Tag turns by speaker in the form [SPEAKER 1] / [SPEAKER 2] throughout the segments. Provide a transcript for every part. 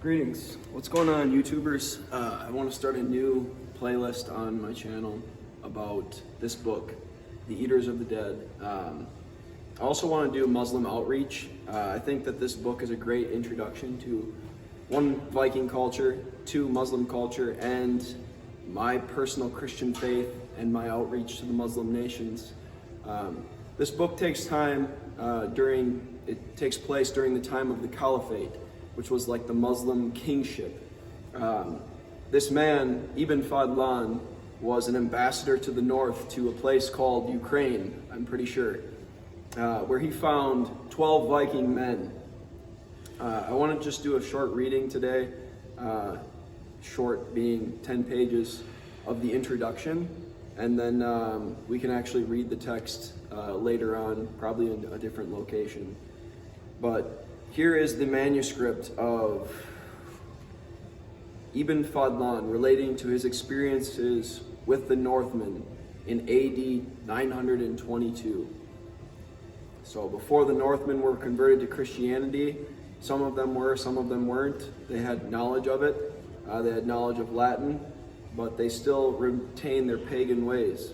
[SPEAKER 1] Greetings. What's going on, YouTubers? I want to start a new playlist on my channel about this book, The Eaters of the Dead. I also want to do Muslim outreach. I think that this book is a great introduction to one, Viking culture, two, Muslim culture, and my personal Christian faith and my outreach to the Muslim nations. This book takes place during the time of the Caliphate, which was like the Muslim kingship. This man, Ibn Fadlan, was an ambassador to the north to a place called Ukraine, I'm pretty sure, where he found 12 Viking men. I want to just do a short reading today, short being 10 pages of the introduction, and then we can actually read the text later on, probably in a different location. But here is the manuscript of Ibn Fadlan relating to his experiences with the Northmen in AD 922. So before the Northmen were converted to Christianity, some of them were, some of them weren't. They had knowledge of it. They had knowledge of Latin, but they still retained their pagan ways.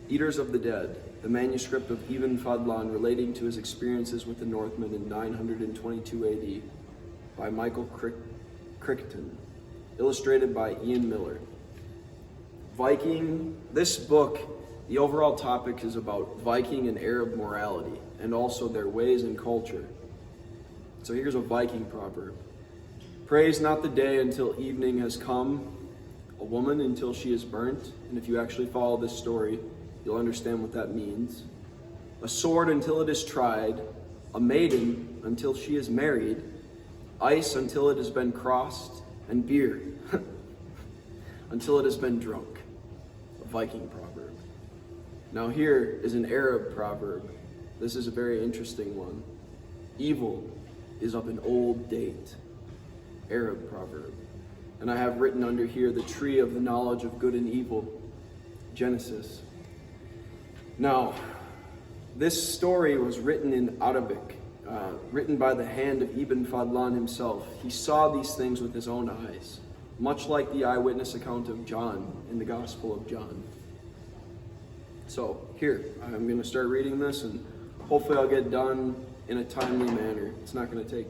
[SPEAKER 1] Eaters of the Dead, the manuscript of Ibn Fadlan relating to his experiences with the Northmen in 922 AD by Michael Crichton, illustrated by Ian Miller. Viking, this book, the overall topic is about Viking and Arab morality and also their ways and culture. So here's a Viking proverb. Praise not the day until evening has come, a woman until she is burnt. And if you actually follow this story, you'll understand what that means. A sword until it is tried, a maiden until she is married, ice until it has been crossed, and beer until it has been drunk. A Viking proverb. Now here is an Arab proverb. This is a very interesting one. Evil is of an old date. Arab proverb. And I have written under here the tree of the knowledge of good and evil. Genesis. Now, this story was written in Arabic, written by the hand of Ibn Fadlan himself. He saw these things with his own eyes, much like the eyewitness account of John in the Gospel of John. So here, I'm going to start reading this, and hopefully I'll get done in a timely manner. It's not going to take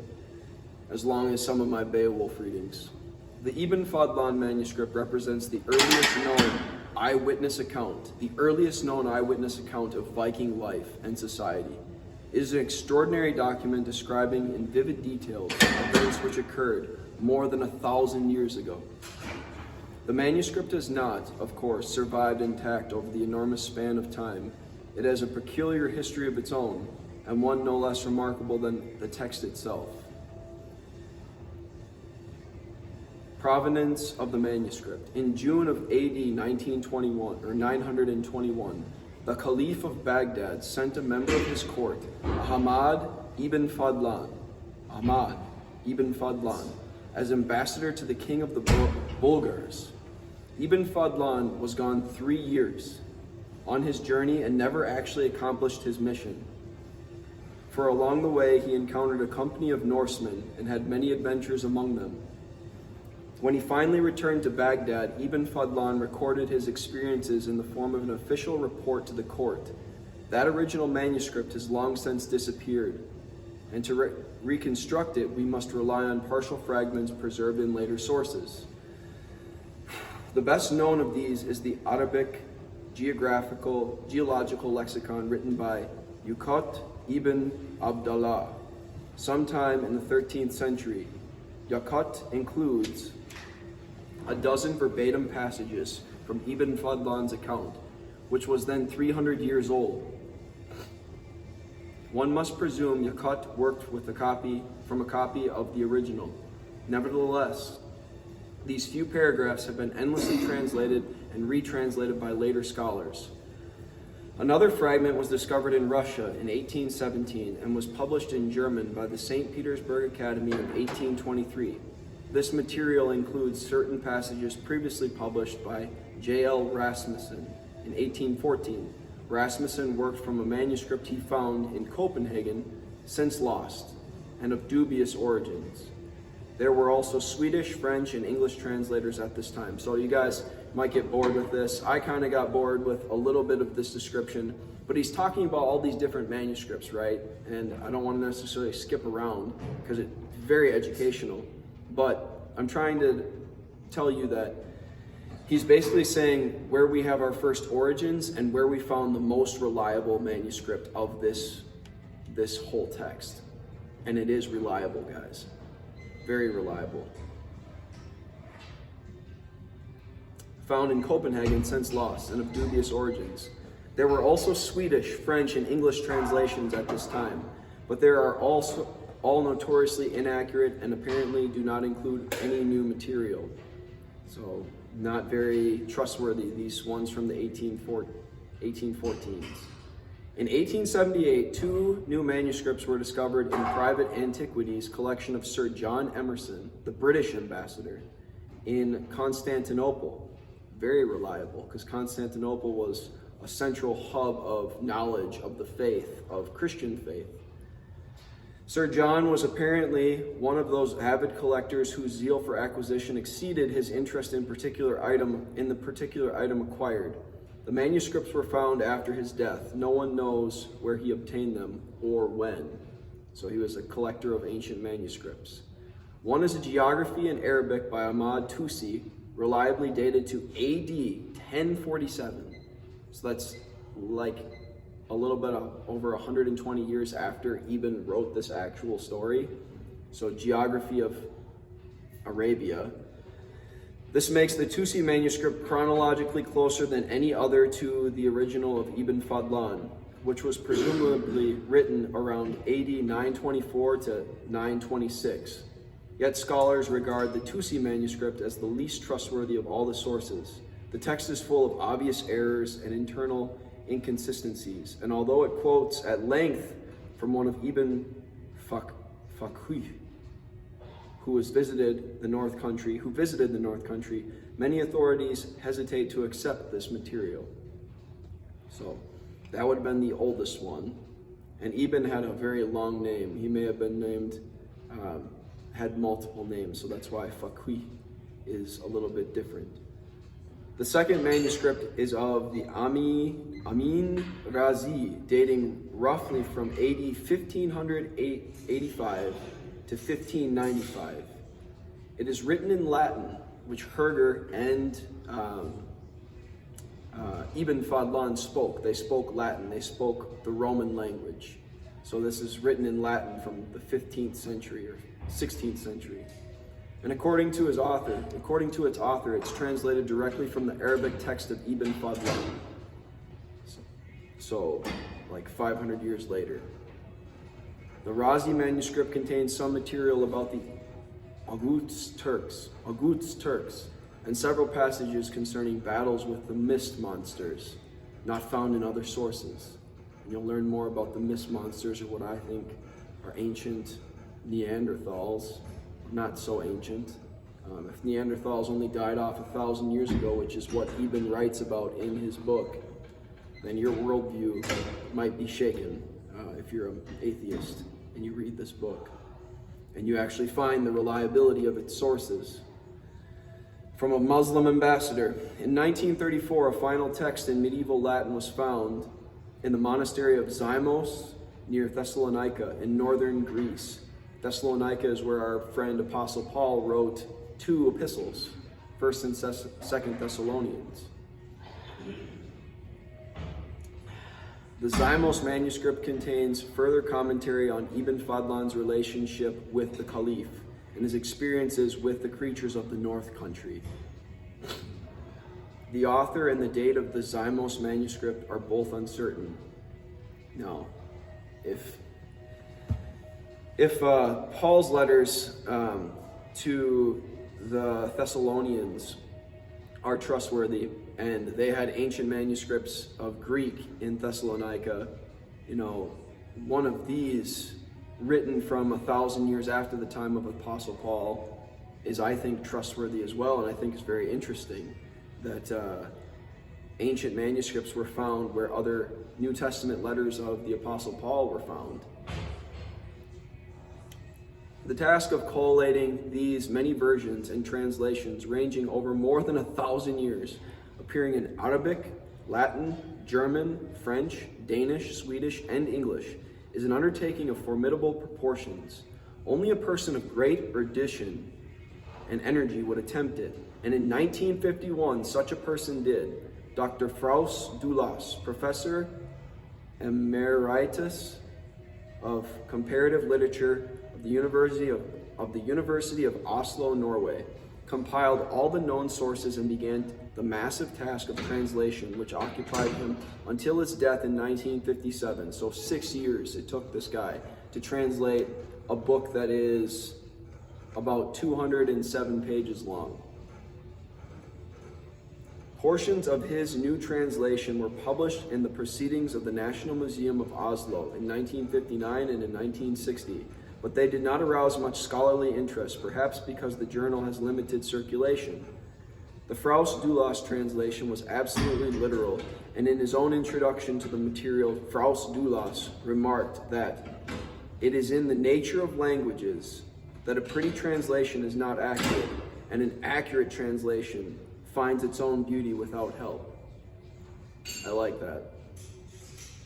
[SPEAKER 1] as long as some of my Beowulf readings. The Ibn Fadlan manuscript represents the earliest known eyewitness account of Viking life and society. It is an extraordinary document describing in vivid details events which occurred more than 1,000 years ago. The manuscript has not, of course, survived intact over the enormous span of time. It has a peculiar history of its own, and one no less remarkable than the text itself. Provenance of the manuscript. In June of AD 921, the Caliph of Baghdad sent a member of his court, Ahmad ibn Fadlan, as ambassador to the king of the Bulgars. Ibn Fadlan was gone 3 years on his journey and never actually accomplished his mission. For along the way he encountered a company of Norsemen and had many adventures among them. When he finally returned to Baghdad, Ibn Fadlan recorded his experiences in the form of an official report to the court. That original manuscript has long since disappeared, and to reconstruct it, we must rely on partial fragments preserved in later sources. The best known of these is the Arabic geological lexicon written by Yaqut ibn Abdallah, sometime in the 13th century. Yaqut includes a dozen verbatim passages from Ibn Fadlan's account, which was then 300 years old. One must presume Yaqut worked from a copy of the original. Nevertheless, these few paragraphs have been endlessly translated and retranslated by later scholars. Another fragment was discovered in Russia in 1817 and was published in German by the St. Petersburg Academy in 1823. This material includes certain passages previously published by J.L. Rasmussen in 1814. Rasmussen worked from a manuscript he found in Copenhagen, since lost, and of dubious origins. There were also Swedish, French, and English translators at this time. So you guys might get bored with this. I kind of got bored with a little bit of this description, but he's talking about all these different manuscripts, right? And I don't want to necessarily skip around because it's very educational, but I'm trying to tell you that he's basically saying where we have our first origins and where we found the most reliable manuscript of this whole text. And it is reliable, guys. Very reliable. Found in Copenhagen, since lost, and of dubious origins. There were also Swedish, French, and English translations at this time, but there are also all notoriously inaccurate and apparently do not include any new material. So not very trustworthy, these ones from the 1814s. In 1878, 2 new manuscripts were discovered in Private Antiquities collection of Sir John Emerson, the British ambassador, in Constantinople. Very reliable, because Constantinople was a central hub of knowledge of the faith, of Christian faith. Sir John was apparently one of those avid collectors whose zeal for acquisition exceeded his interest in the particular item acquired. The manuscripts were found after his death. No one knows where he obtained them or when. So he was a collector of ancient manuscripts. One is a geography in Arabic by Ahmad Tusi, reliably dated to AD 1047. So that's like a little bit over 120 years after Ibn wrote this actual story. So geography of Arabia. This makes the Tusi manuscript chronologically closer than any other to the original of Ibn Fadlan, which was presumably written around AD 924 to 926. Yet scholars regard the Tusi manuscript as the least trustworthy of all the sources. The text is full of obvious errors and internal inconsistencies, and although it quotes at length from one of Ibn Fakih, who visited the North Country, many authorities hesitate to accept this material. So that would have been the oldest one. And Ibn had a very long name. He may have been named, had multiple names, so that's why Fakih is a little bit different. The second manuscript is of the Amin Razi, dating roughly from AD 1585 to 1595. It is written in Latin, which Herder and Ibn Fadlan spoke. They spoke Latin. They spoke the Roman language. So this is written in Latin from the 15th century or 16th century. And according to its author, it's translated directly from the Arabic text of Ibn Fadlan. So like 500 years later. The Razi manuscript contains some material about the Oghuz Turks, and several passages concerning battles with the mist monsters, not found in other sources. And you'll learn more about the mist monsters, or what I think are ancient Neanderthals, not so ancient. If Neanderthals only died off 1,000 years ago, which is what Ibn writes about in his book, then your worldview might be shaken if you're an atheist and you read this book and you actually find the reliability of its sources. From a Muslim ambassador, in 1934, a final text in medieval Latin was found in the monastery of Zymos near Thessalonica in northern Greece. Thessalonica is where our friend Apostle Paul wrote 2 epistles, 1st and 2nd Thessalonians. The Zymos manuscript contains further commentary on Ibn Fadlan's relationship with the Caliph and his experiences with the creatures of the North Country. The author and the date of the Zymos manuscript are both uncertain. Now, if Paul's letters to the Thessalonians are trustworthy, and they had ancient manuscripts of Greek in Thessalonica, one of these written from 1,000 years after the time of Apostle Paul is, I think, trustworthy as well, and I think it's very interesting that ancient manuscripts were found where other New Testament letters of the Apostle Paul were found. The task of collating these many versions and translations ranging over more than 1,000 years, appearing in Arabic, Latin, German, French, Danish, Swedish, and English, is an undertaking of formidable proportions. Only a person of great erudition and energy would attempt it, and in 1951 such a person did. Dr. Fraus Dulas, Professor Emeritus of Comparative Literature of the University of Oslo, Norway, compiled all the known sources and began the massive task of translation, which occupied him until his death in 1957. So 6 years it took this guy to translate a book that is about 207 pages long. Portions of his new translation were published in the Proceedings of the National Museum of Oslo in 1959 and in 1960, but they did not arouse much scholarly interest, perhaps because the journal has limited circulation. The Fraus Dulas translation was absolutely literal, and in his own introduction to the material, Fraus Dulas remarked that it is in the nature of languages that a pretty translation is not accurate, and an accurate translation finds its own beauty without help. I like that.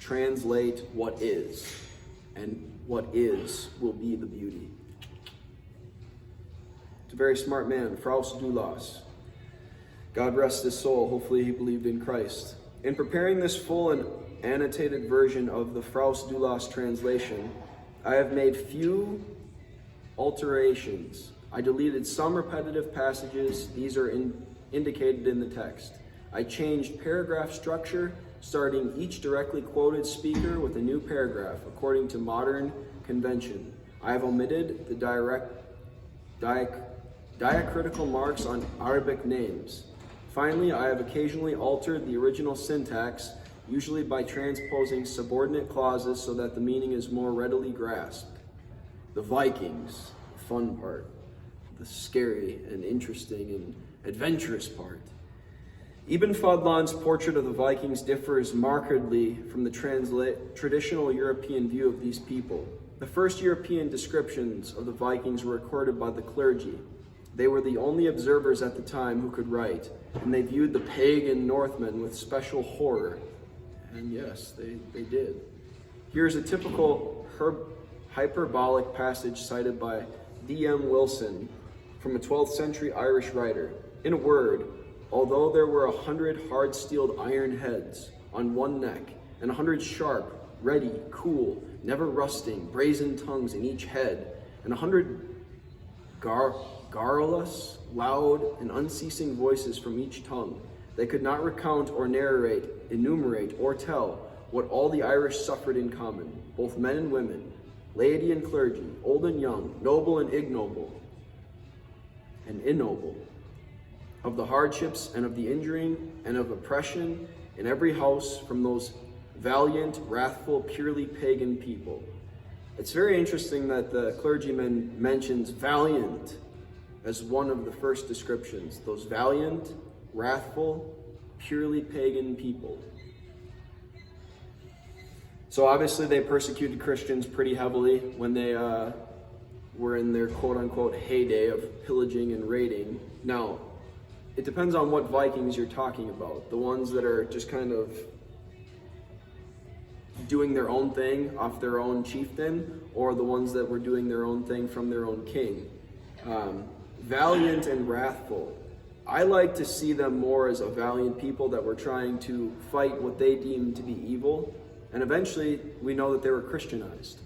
[SPEAKER 1] Translate what is, and what is will be the beauty. It's a very smart man, Fraus Dulas. God rest his soul. Hopefully he believed in Christ. In preparing this full and annotated version of the Fraus Dulas translation, I have made few alterations. I deleted some repetitive passages. These are indicated in the text. I changed paragraph structure, starting each directly quoted speaker with a new paragraph, according to modern convention. I have omitted the diacritical marks on Arabic names. Finally, I have occasionally altered the original syntax, usually by transposing subordinate clauses so that the meaning is more readily grasped. The Vikings, the fun part, the scary and interesting and adventurous part. Ibn Fadlan's portrait of the Vikings differs markedly from the traditional European view of these people. The first European descriptions of the Vikings were recorded by the clergy. They were the only observers at the time who could write, and they viewed the pagan Northmen with special horror. And yes, they did. Here's a typical hyperbolic passage cited by D.M. Wilson from a 12th century Irish writer. In a word, although there were 100 hard-steeled iron heads on one neck, and 100 sharp, ready, cool, never rusting, brazen tongues in each head, and 100 garrulous, loud, and unceasing voices from each tongue, they could not recount or narrate, enumerate, or tell what all the Irish suffered in common, both men and women, laity and clergy, old and young, noble and ignoble, and ignoble, of the hardships and of the injuring and of oppression in every house from those valiant, wrathful, purely pagan people. It's very interesting that the clergyman mentions valiant as one of the first descriptions. Those valiant, wrathful, purely pagan people. So obviously they persecuted Christians pretty heavily when they were in their quote-unquote heyday of pillaging and raiding. Now, it depends on what Vikings you're talking about. The ones that are just kind of doing their own thing off their own chieftain, or the ones that were doing their own thing from their own king. Valiant and wrathful. I like to see them more as a valiant people that were trying to fight what they deemed to be evil. And eventually, we know that they were Christianized.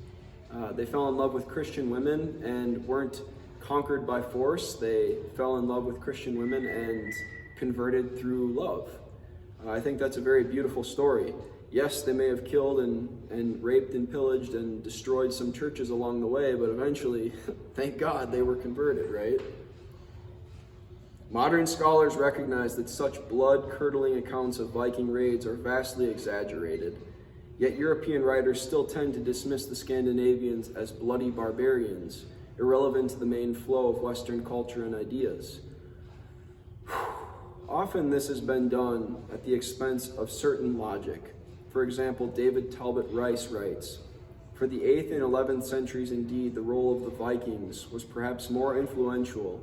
[SPEAKER 1] They fell in love with Christian women and weren't conquered by force. They fell in love with Christian women and converted through love. I think that's a very beautiful story. Yes, they may have killed and raped and pillaged and destroyed some churches along the way, but eventually, thank God, they were converted, right? Modern scholars recognize that such blood-curdling accounts of Viking raids are vastly exaggerated, yet European writers still tend to dismiss the Scandinavians as bloody barbarians, irrelevant to the main flow of Western culture and ideas. Often this has been done at the expense of certain logic. For example, David Talbot Rice writes, For the 8th and 11th centuries, indeed, the role of the Vikings was perhaps more influential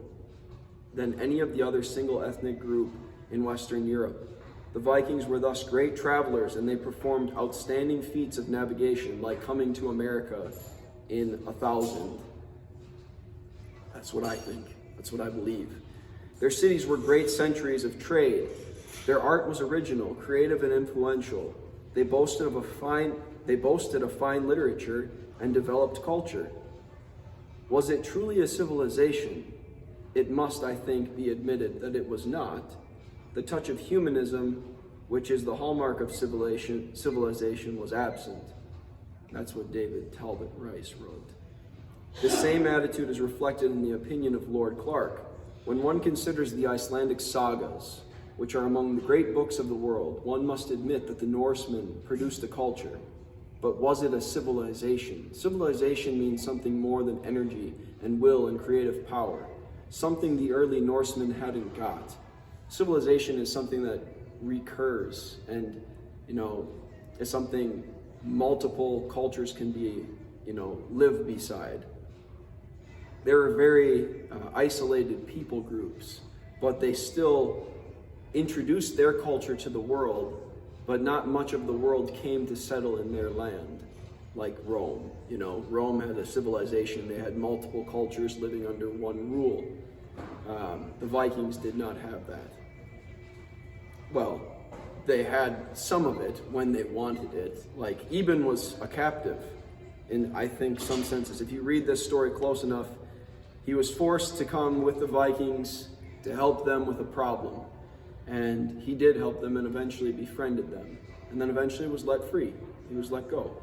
[SPEAKER 1] than any of the other single ethnic group in Western Europe. The Vikings were thus great travelers, and they performed outstanding feats of navigation, like coming to America in 1000. That's what I think. That's what I believe. Their cities were great centuries of trade. Their art was original, creative, and influential. They boasted a fine literature and developed culture. Was it truly a civilization? It must, I think, be admitted that it was not. The touch of humanism, which is the hallmark of civilization, was absent. That's what David Talbot Rice wrote. This same attitude is reflected in the opinion of Lord Clark. When one considers the Icelandic sagas, which are among the great books of the world, one must admit that the Norsemen produced a culture. But was it a civilization? Civilization means something more than energy and will and creative power, something the early Norsemen hadn't got. Civilization is something that recurs and, is something multiple cultures can be, live beside. There were very isolated people groups, but they still introduced their culture to the world, but not much of the world came to settle in their land, like Rome. Rome had a civilization. They had multiple cultures living under one rule. The Vikings did not have that. Well, they had some of it when they wanted it. Like, Eben was a captive in, I think, some senses. If you read this story close enough, he was forced to come with the Vikings to help them with a problem. And he did help them and eventually befriended them. And then eventually was let free. He was let go.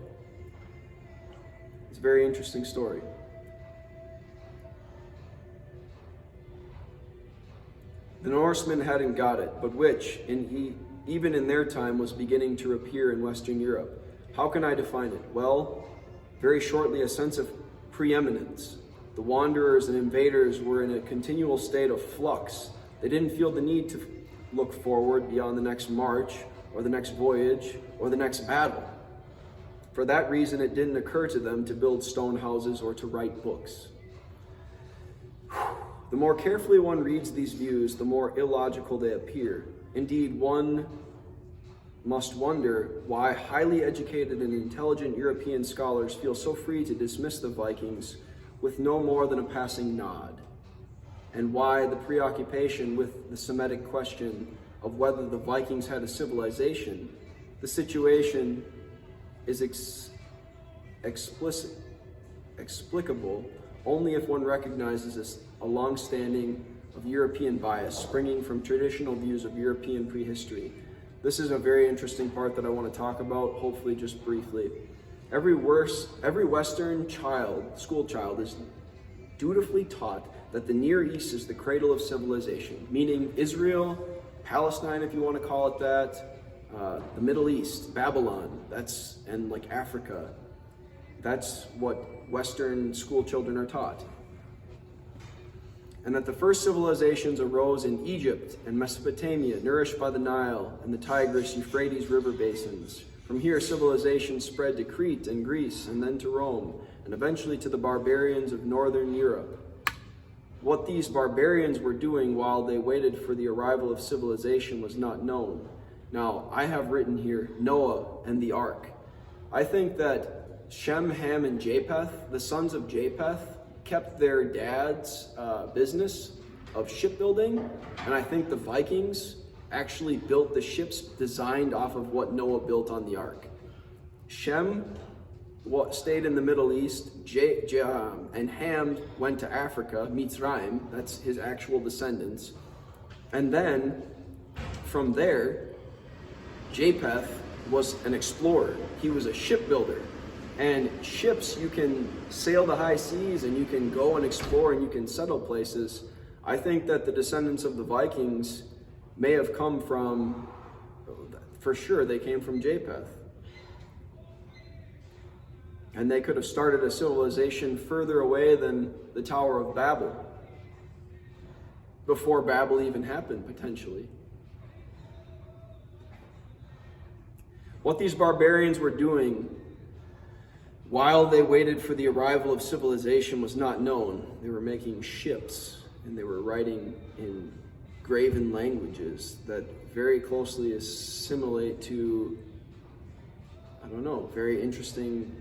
[SPEAKER 1] It's a very interesting story. The Norsemen hadn't got it, but which, even in their time, was beginning to appear in Western Europe. How can I define it? Well, very shortly, a sense of preeminence. The wanderers and invaders were in a continual state of flux. They didn't feel the need to look forward beyond the next march, or the next voyage, or the next battle. For that reason, it didn't occur to them to build stone houses or to write books. The more carefully one reads these views, the more illogical they appear. Indeed, one must wonder why highly educated and intelligent European scholars feel so free to dismiss the Vikings with no more than a passing nod, and why the preoccupation with the Semitic question of whether the Vikings had a civilization. The situation is explicable only if one recognizes a long-standing of European bias springing from traditional views of European prehistory. This is a very interesting part that I want to talk about, hopefully just briefly. Every Western school child is dutifully taught that the Near East is the cradle of civilization, meaning Israel, Palestine, if you want to call it that, the Middle East, Babylon, and like Africa. That's what Western school children are taught. And that the first civilizations arose in Egypt and Mesopotamia, nourished by the Nile and the Tigris-Euphrates river basins. From here, civilization spread to Crete and Greece, and then to Rome, and eventually to the barbarians of northern Europe. What these barbarians were doing while they waited for the arrival of civilization was not known. Now, I have written here Noah and the Ark. I think that Shem, Ham, and Japheth, the sons of Japheth, kept their dad's business of shipbuilding, and I think the Vikings actually built the ships designed off of what Noah built on the Ark. Shem stayed in the Middle East, and Ham went to Africa, Mitzrayim, that's his actual descendants. And then, from there, Japheth was an explorer. He was a shipbuilder. And ships, you can sail the high seas and you can go and explore and you can settle places. I think that the descendants of the Vikings may have come from, for sure, they came from Japheth. And they could have started a civilization further away than the Tower of Babel, before Babel even happened, potentially. What these barbarians were doing while they waited for the arrival of civilization was not known, they were making ships and they were writing in graven languages that very closely assimilate to, I don't know, very interesting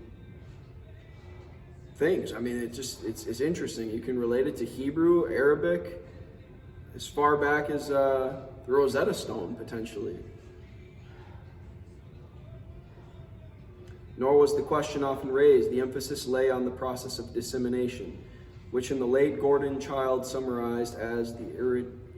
[SPEAKER 1] things. I mean, it's interesting. You can relate it to Hebrew, Arabic, as far back as the Rosetta Stone, potentially. Nor was the question often raised. The emphasis lay on the process of dissemination, which in the late Gordon Childe summarized as the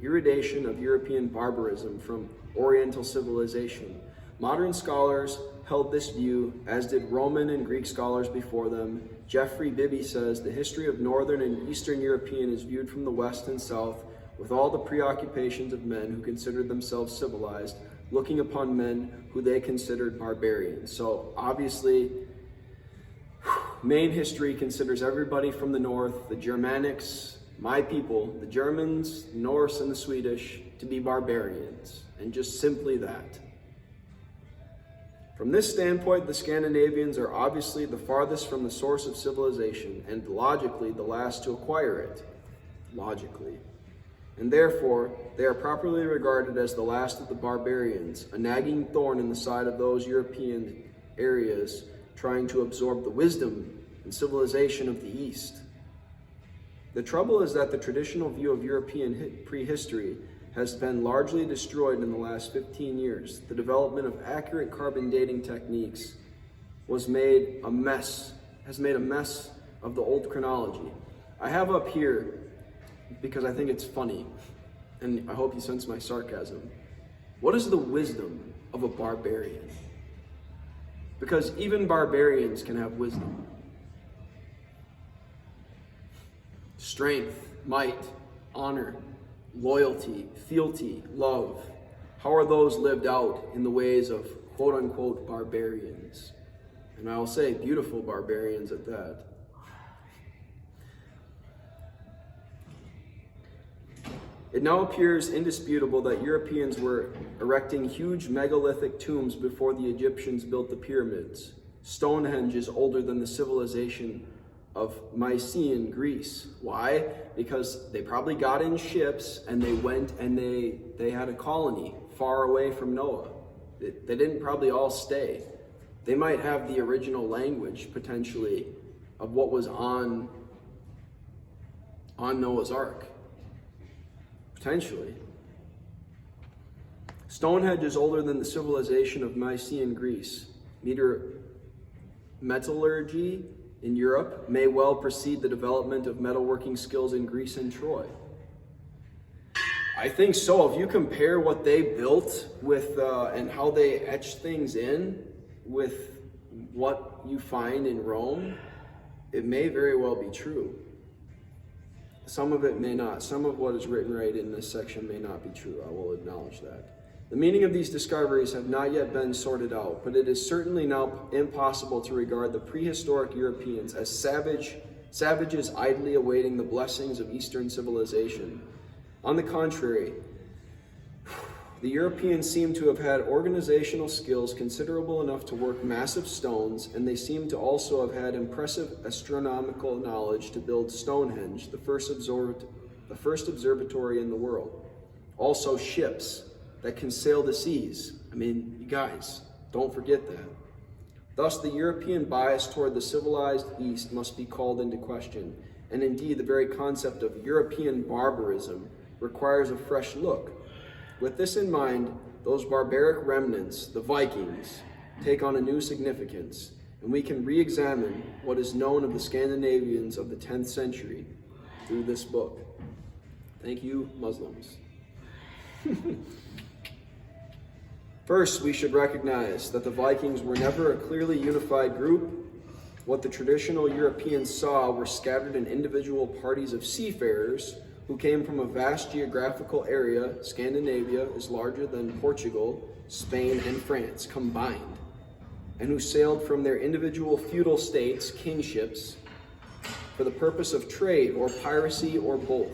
[SPEAKER 1] irradiation of European barbarism from Oriental civilization. Modern scholars held this view, as did Roman and Greek scholars before them. Geoffrey Bibby says, the history of Northern and Eastern European is viewed from the West and South, with all the preoccupations of men who considered themselves civilized, looking upon men who they considered barbarians. So obviously, main history considers everybody from the north, the Germanics, my people, the Germans, the Norse, and the Swedish, to be barbarians, and just simply that. From this standpoint, the Scandinavians are obviously the farthest from the source of civilization, and logically the last to acquire it. Logically. And therefore, they are properly regarded as the last of the barbarians, a nagging thorn in the side of those European areas trying to absorb the wisdom and civilization of the East. The trouble is that the traditional view of European prehistory has been largely destroyed in the last 15 years. The development of accurate carbon dating techniques has made a mess of the old chronology. I have up here, because I think it's funny, and I hope you sense my sarcasm, what is the wisdom of a barbarian? Because even barbarians can have wisdom. Strength, might, honor, loyalty, fealty, love. How are those lived out in the ways of quote-unquote barbarians? And I'll say beautiful barbarians at that. It now appears indisputable that Europeans were erecting huge megalithic tombs before the Egyptians built the pyramids. Stonehenge is older than the civilization of Mycenaean Greece. Why? Because they probably got in ships and they went and they had a colony far away from Noah. They didn't probably all stay. They might have the original language, potentially, of what was on Noah's Ark. Potentially. Stonehenge is older than the civilization of Mycenaean Greece. Metallurgy in Europe may well precede the development of metalworking skills in Greece and Troy. I think so. If you compare what they built with and how they etched things in with what you find in Rome, it may very well be true. Some of it may not. Some of what is written right in this section may not be true. I will acknowledge that. The meaning of these discoveries have not yet been sorted out, but it is certainly now impossible to regard the prehistoric Europeans as savages idly awaiting the blessings of Eastern civilization. On the contrary, the Europeans seem to have had organizational skills considerable enough to work massive stones, and they seem to also have had impressive astronomical knowledge to build Stonehenge, the first observatory in the world. Also ships that can sail the seas. I mean, you guys, don't forget that. Thus, the European bias toward the civilized East must be called into question, and indeed the very concept of European barbarism requires a fresh look. With this in mind, those barbaric remnants, the Vikings, take on a new significance, and we can re-examine what is known of the Scandinavians of the 10th century through this book. Thank you, Muslims. First, we should recognize that the Vikings were never a clearly unified group. What the traditional Europeans saw were scattered in individual parties of seafarers who came from a vast geographical area. Scandinavia is larger than Portugal, Spain, and France combined, and who sailed from their individual feudal states, kingships, for the purpose of trade or piracy or both.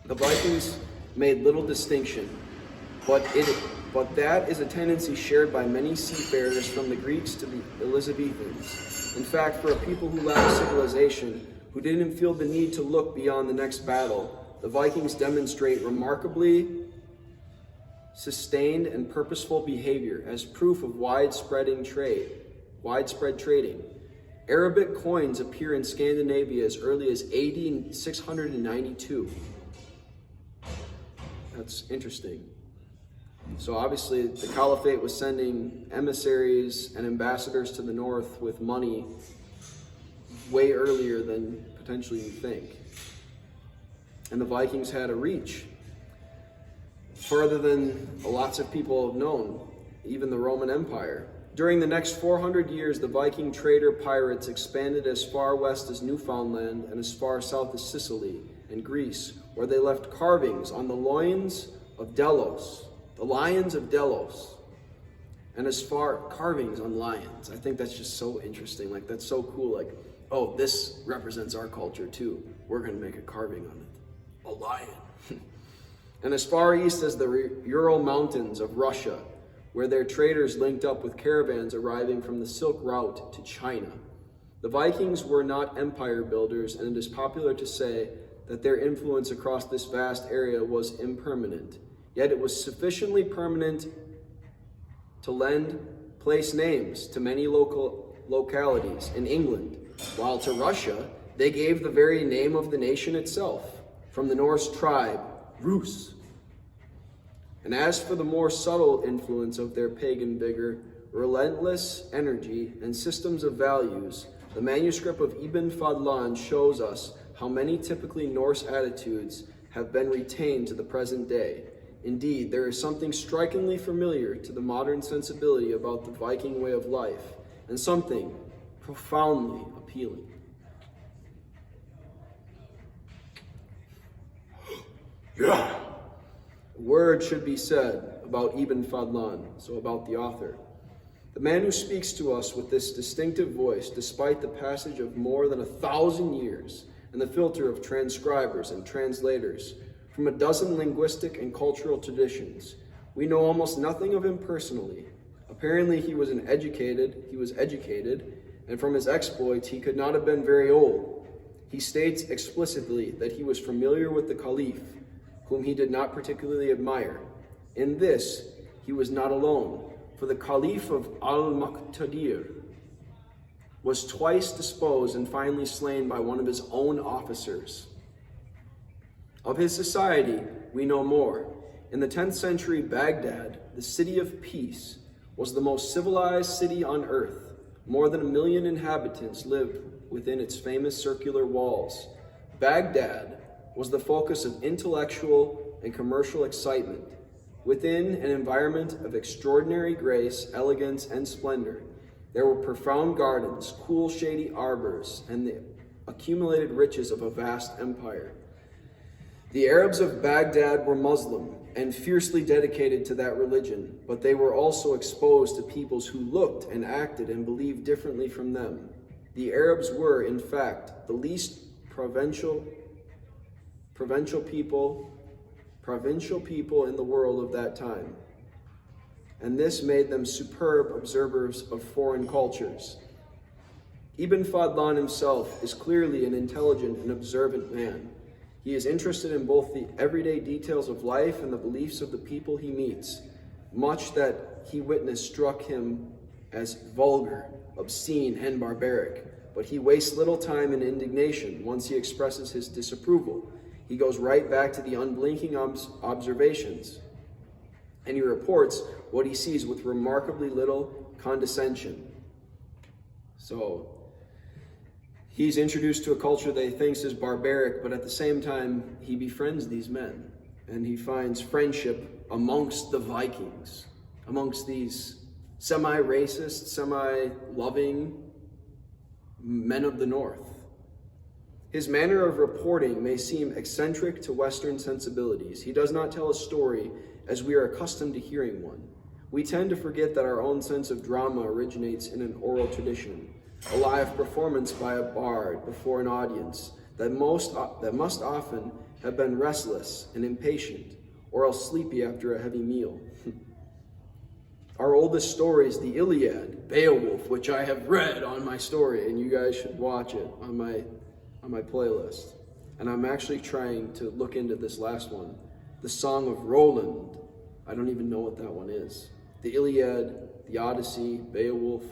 [SPEAKER 1] The Vikings made little distinction, but but that is a tendency shared by many seafarers from the Greeks to the Elizabethans. In fact, for a people who lacked civilization, who didn't feel the need to look beyond the next battle, the Vikings demonstrate remarkably sustained and purposeful behavior as proof of widespread trading. Arabic coins appear in Scandinavia as early as AD 692. That's interesting. So obviously the Caliphate was sending emissaries and ambassadors to the north with money way earlier than potentially you think. And the Vikings had a reach further than lots of people have known, even the Roman Empire. During the next 400 years, the Viking trader pirates expanded as far west as Newfoundland and as far south as Sicily and Greece, where they left carvings on the loins of Delos, the lions of Delos, and as far carvings on lions. I think that's just so interesting. Like, that's so cool. Like, oh, this represents our culture too. We're going to make a carving on it. A lion. And as far east as the Ural Mountains of Russia, where their traders linked up with caravans arriving from the Silk Route to China. The Vikings were not empire builders, and it is popular to say that their influence across this vast area was impermanent. Yet it was sufficiently permanent to lend place names to many localities in England, while to Russia, they gave the very name of the nation itself, from the Norse tribe, Rus. And as for the more subtle influence of their pagan vigor, relentless energy, and systems of values, the manuscript of Ibn Fadlan shows us how many typically Norse attitudes have been retained to the present day. Indeed, there is something strikingly familiar to the modern sensibility about the Viking way of life, and something profoundly appealing. Yeah. A word should be said about Ibn Fadlan, so about the author. The man who speaks to us with this distinctive voice, despite the passage of more than 1,000 years and the filter of transcribers and translators from a dozen linguistic and cultural traditions. We know almost nothing of him personally. Apparently he was educated, and from his exploits he could not have been very old. He states explicitly that he was familiar with the Caliph, whom he did not particularly admire. In this, he was not alone, for the Caliph of Al-Muqtadir was twice disposed and finally slain by one of his own officers. Of his society, we know more. In the 10th century, Baghdad, the city of peace, was the most civilized city on earth. More than 1 million inhabitants lived within its famous circular walls. Baghdad was the focus of intellectual and commercial excitement, within an environment of extraordinary grace, elegance, and splendor. There were profound gardens, cool, shady arbors, and the accumulated riches of a vast empire. The Arabs of Baghdad were Muslim and fiercely dedicated to that religion, but they were also exposed to peoples who looked and acted and believed differently from them. The Arabs were, in fact, the least provincial people in the world of that time. And this made them superb observers of foreign cultures. Ibn Fadlan himself is clearly an intelligent and observant man. He is interested in both the everyday details of life and the beliefs of the people he meets. Much that he witnessed struck him as vulgar, obscene, and barbaric, but he wastes little time in indignation once he expresses his disapproval. He goes right back to the unblinking observations, and he reports what he sees with remarkably little condescension. So he's introduced to a culture that he thinks is barbaric, but at the same time, he befriends these men, and he finds friendship amongst the Vikings, amongst these semi-racist, semi-loving men of the North. His manner of reporting may seem eccentric to Western sensibilities. He does not tell a story as we are accustomed to hearing one. We tend to forget that our own sense of drama originates in an oral tradition, a live performance by a bard before an audience that must often have been restless and impatient, or else sleepy after a heavy meal. Our oldest story is the Iliad, Beowulf, which I have read on my story, and you guys should watch it on my playlist. And I'm actually trying to look into this last one, the Song of Roland. I don't even know what that one is. The Iliad, the Odyssey, Beowulf,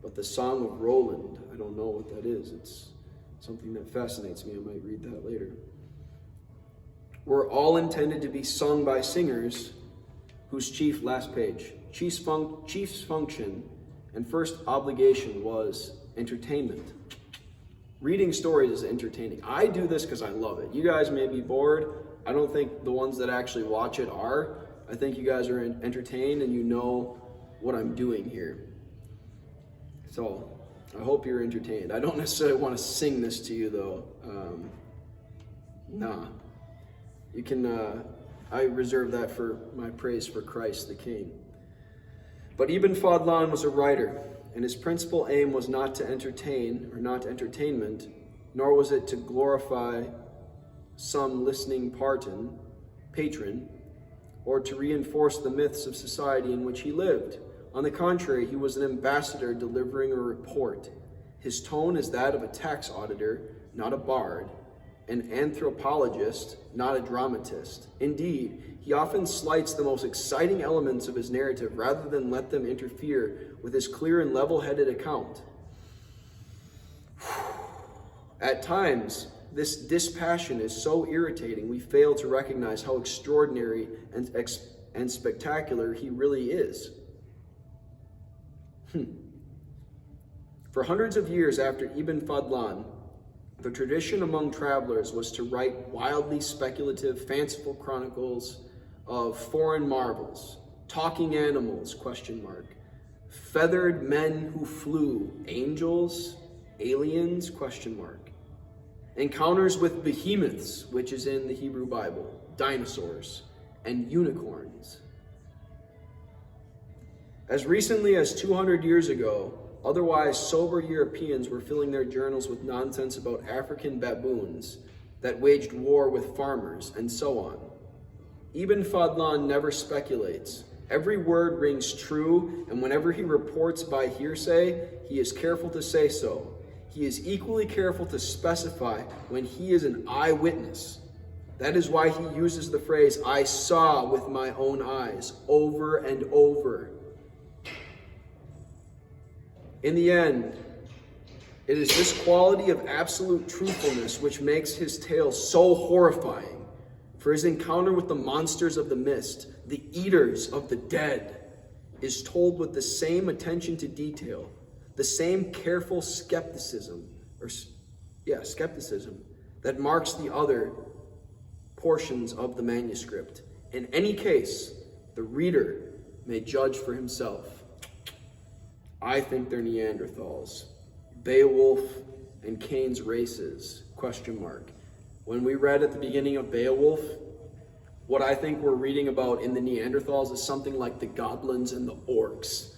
[SPEAKER 1] but the Song of Roland, I don't know what that is. It's something that fascinates me. I might read that later. Were all intended to be sung by singers whose chief's function and first obligation was entertainment. Reading stories is entertaining. I do this because I love it. You guys may be bored. I don't think the ones that actually watch it are. I think you guys are entertained and you know what I'm doing here. So I hope you're entertained. I don't necessarily want to sing this to you though. Nah. You can, I reserve that for my praise for Christ the King. But Ibn Fadlan was a writer, and his principal aim was not to entertain, or not entertainment, nor was it to glorify some listening patron, or to reinforce the myths of society in which he lived. On the contrary, he was an ambassador delivering a report. His tone is that of a tax auditor, not a bard, an anthropologist, not a dramatist. Indeed, he often slights the most exciting elements of his narrative rather than let them interfere with his clear and level-headed account. At times, this dispassion is so irritating we fail to recognize how extraordinary and spectacular he really is. For hundreds of years after Ibn Fadlan, the tradition among travelers was to write wildly speculative, fanciful chronicles of foreign marvels, talking animals, feathered men who flew, angels, aliens, encounters with behemoths, which is in the Hebrew Bible, dinosaurs, and unicorns. As recently as 200 years ago, otherwise sober Europeans were filling their journals with nonsense about African baboons that waged war with farmers, and so on. Ibn Fadlan never speculates. Every word rings true, and whenever he reports by hearsay, he is careful to say so. He is equally careful to specify when he is an eyewitness. That is why he uses the phrase, "I saw with my own eyes," over and over. In the end, it is this quality of absolute truthfulness which makes his tale so horrifying. For his encounter with the monsters of the mist, the eaters of the dead, is told with the same attention to detail, the same careful skepticism that marks the other portions of the manuscript. In any case, the reader may judge for himself. I think they're Neanderthals. Beowulf and Cain's races, ? When we read at the beginning of Beowulf, what I think we're reading about in the Neanderthals is something like the goblins and the orcs,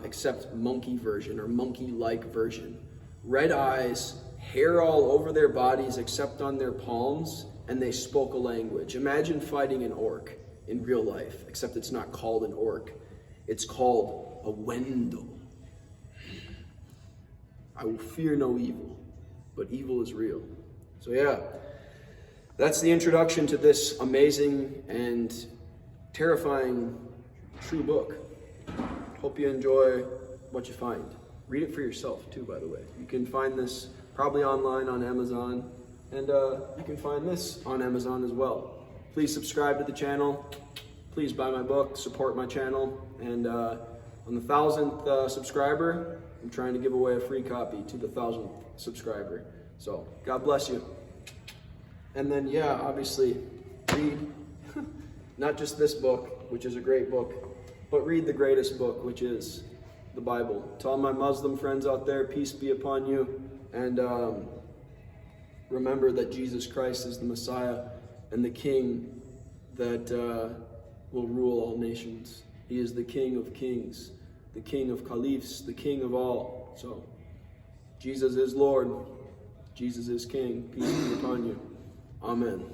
[SPEAKER 1] except monkey version or monkey-like version. Red eyes, hair all over their bodies except on their palms, and they spoke a language. Imagine fighting an orc in real life, except it's not called an orc. It's called a Wendel. I will fear no evil, but evil is real. So yeah, that's the introduction to this amazing and terrifying true book. Hope you enjoy what you find. Read it for yourself too, by the way. You can find this probably online on Amazon, and you can find this on Amazon as well. Please subscribe to the channel. Please buy my book, support my channel, and on the 1,000th subscriber, I'm trying to give away a free copy to the 1,000th subscriber. So, God bless you. And then, yeah, obviously, read not just this book, which is a great book, but read the greatest book, which is the Bible. To all my Muslim friends out there, peace be upon you. And remember that Jesus Christ is the Messiah and the King that will rule all nations. He is the King of kings, the King of caliphs, the King of all. So, Jesus is Lord. Jesus is King. Peace be upon you. Amen.